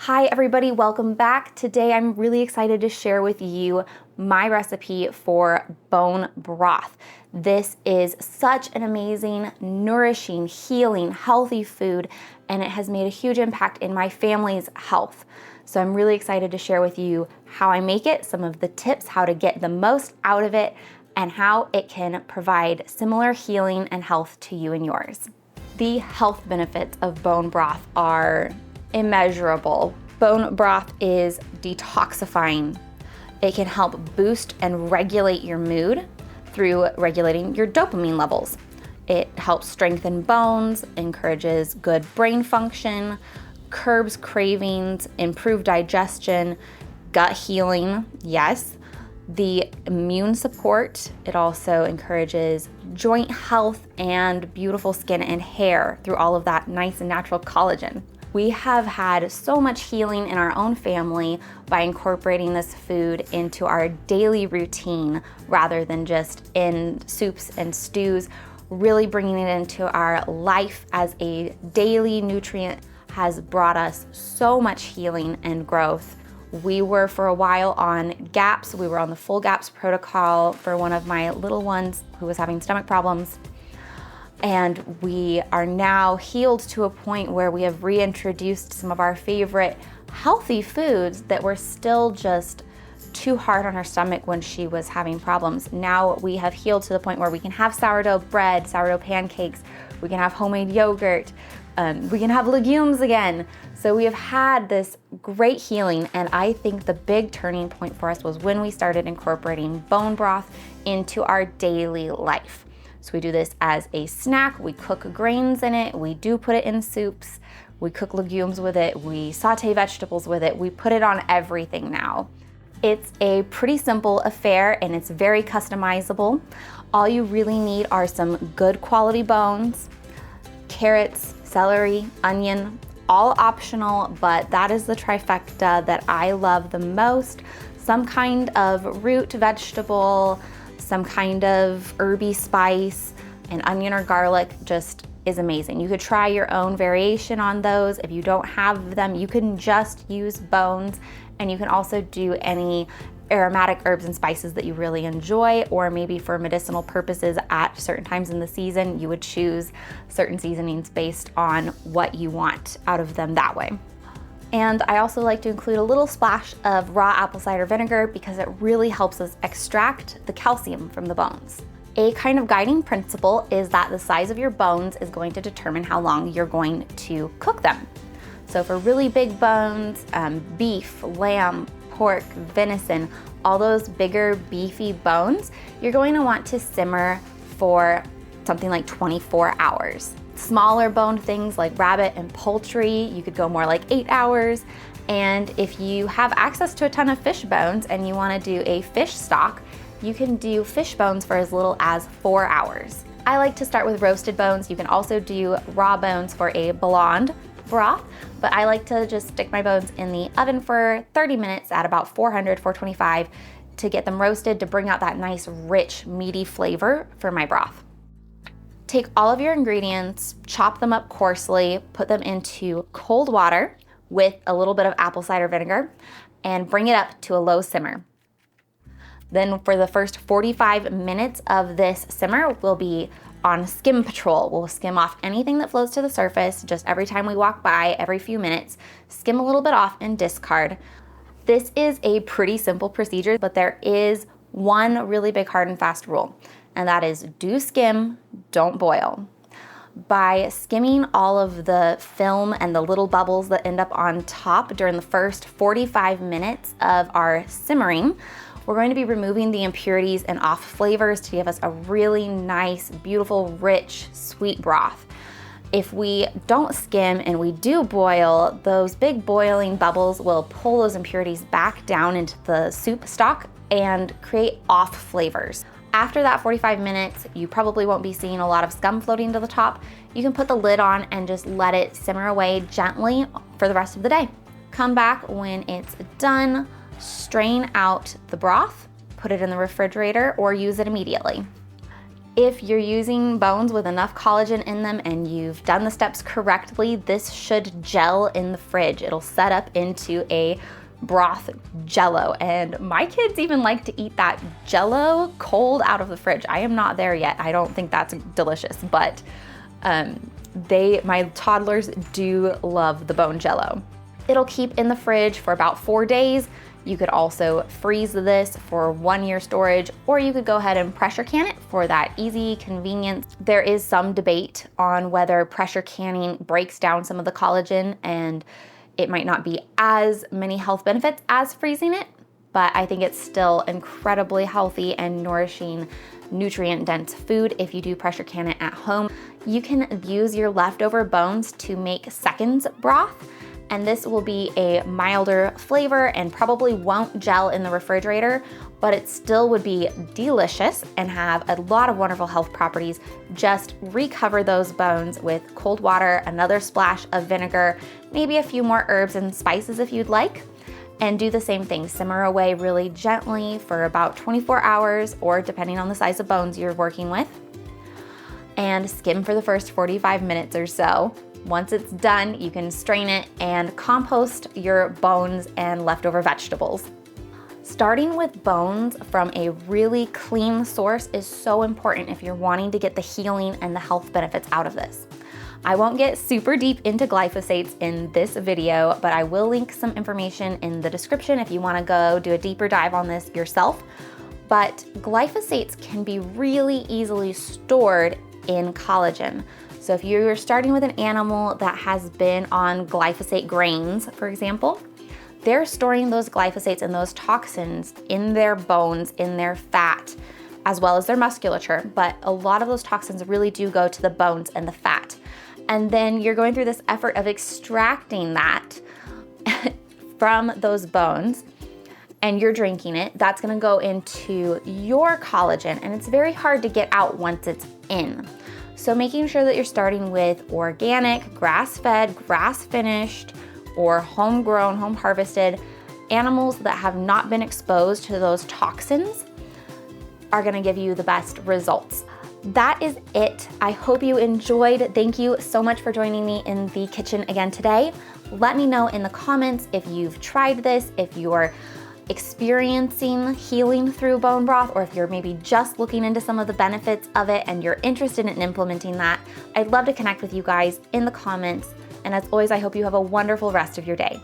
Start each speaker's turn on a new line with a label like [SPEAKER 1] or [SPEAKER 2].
[SPEAKER 1] Hi everybody, welcome back. Today I'm really excited to share with you my recipe for bone broth. This is such an amazing, nourishing, healing, healthy food, and it has made a huge impact in my family's health. So I'm really excited to share with you how I make it, some of the tips, how to get the most out of it, and how it can provide similar healing and health to you and yours. The health benefits of bone broth are immeasurable. Bone broth is detoxifying. It can help boost and regulate your mood through regulating your dopamine levels. It helps strengthen bones, encourages good brain function, curbs cravings, improve digestion, gut healing, yes. The immune support, it also encourages joint health and beautiful skin and hair through all of that nice and natural collagen. We have had so much healing in our own family by incorporating this food into our daily routine rather than just in soups and stews. Really bringing it into our life as a daily nutrient has brought us so much healing and growth. We were for a while on GAPS. We were on the full GAPS protocol for one of my little ones who was having stomach problems. And we are now healed to a point where we have reintroduced some of our favorite healthy foods that were still just too hard on her stomach when she was having problems. Now we have healed to the point where we can have sourdough bread, sourdough pancakes, we can have homemade yogurt, we can have legumes again. So we have had this great healing, and I think the big turning point for us was when we started incorporating bone broth into our daily life. So we do this as a snack, we cook grains in it, we do put it in soups, we cook legumes with it, we saute vegetables with it, we put it on everything now. It's a pretty simple affair and it's very customizable. All you really need are some good quality bones, carrots, celery, onion, all optional, but that is the trifecta that I love the most. Some kind of root vegetable, some kind of herby spice, and onion or garlic just is amazing. You could try your own variation on those. If you don't have them, you can just use bones, and you can also do any aromatic herbs and spices that you really enjoy, or maybe for medicinal purposes at certain times in the season, you would choose certain seasonings based on what you want out of them that way. And I also like to include a little splash of raw apple cider vinegar because it really helps us extract the calcium from the bones. A kind of guiding principle is that the size of your bones is going to determine how long you're going to cook them. So for really big bones, beef, lamb, pork, venison, all those bigger beefy bones, you're going to want to simmer for something like 24 hours. Smaller boned things like rabbit and poultry, you could go more like 8 hours. And if you have access to a ton of fish bones and you want to do a fish stock, you can do fish bones for as little as 4 hours. I like to start with roasted bones. You can also do raw bones for a blonde broth, but I like to just stick my bones in the oven for 30 minutes at about 400, 425 to get them roasted to bring out that nice, rich, meaty flavor for my broth. Take all of your ingredients, chop them up coarsely, put them into cold water with a little bit of apple cider vinegar, and bring it up to a low simmer. Then for the first 45 minutes of this simmer, we'll be on skim patrol. We'll skim off anything that floats to the surface. Just every time we walk by, every few minutes, skim a little bit off and discard. This is a pretty simple procedure, but there is one really big hard and fast rule, and that is do skim, don't boil. By skimming all of the film and the little bubbles that end up on top during the first 45 minutes of our simmering, we're going to be removing the impurities and off flavors to give us a really nice, beautiful, rich, sweet broth. If we don't skim and we do boil, those big boiling bubbles will pull those impurities back down into the soup stock and create off flavors. After that 45 minutes, you probably won't be seeing a lot of scum floating to the top. You can put the lid on and just let it simmer away gently for the rest of the day. Come back when it's done, strain out the broth, put it in the refrigerator, or use it immediately. If you're using bones with enough collagen in them and you've done the steps correctly, this should gel in the fridge. It'll set up into a broth jello, and my kids even like to eat that jello cold out of the fridge. I am not there yet. I don't think that's delicious, but my toddlers do love the bone jello. It'll keep in the fridge for about 4 days. You could also freeze this for 1 year storage, or you could go ahead and pressure can it for that easy convenience. There is some debate on whether pressure canning breaks down some of the collagen, and it might not be as many health benefits as freezing it, but I think it's still incredibly healthy and nourishing, nutrient-dense food if you do pressure can it at home. You can use your leftover bones to make seconds broth, and this will be a milder flavor and probably won't gel in the refrigerator, but it still would be delicious and have a lot of wonderful health properties. Just recover those bones with cold water, another splash of vinegar, maybe a few more herbs and spices if you'd like, and do the same thing. Simmer away really gently for about 24 hours, or depending on the size of bones you're working with, and skim for the first 45 minutes or so. Once it's done, you can strain it and compost your bones and leftover vegetables. Starting with bones from a really clean source is so important if you're wanting to get the healing and the health benefits out of this. I won't get super deep into glyphosates in this video, but I will link some information in the description if you want to go do a deeper dive on this yourself. But glyphosates can be really easily stored in collagen. So if you're starting with an animal that has been on glyphosate grains, for example, they're storing those glyphosates and those toxins in their bones, in their fat, as well as their musculature. But a lot of those toxins really do go to the bones and the fat. And then you're going through this effort of extracting that from those bones, and you're drinking it. That's gonna go into your collagen, and it's very hard to get out once it's in. So making sure that you're starting with organic, grass-fed, grass-finished, or homegrown, home-harvested animals that have not been exposed to those toxins are gonna give you the best results. That is it. I hope you enjoyed. Thank you so much for joining me in the kitchen again today. Let me know in the comments if you've tried this, if you're experiencing healing through bone broth, or if you're maybe just looking into some of the benefits of it and you're interested in implementing that. I'd love to connect with you guys in the comments. And as always, I hope you have a wonderful rest of your day.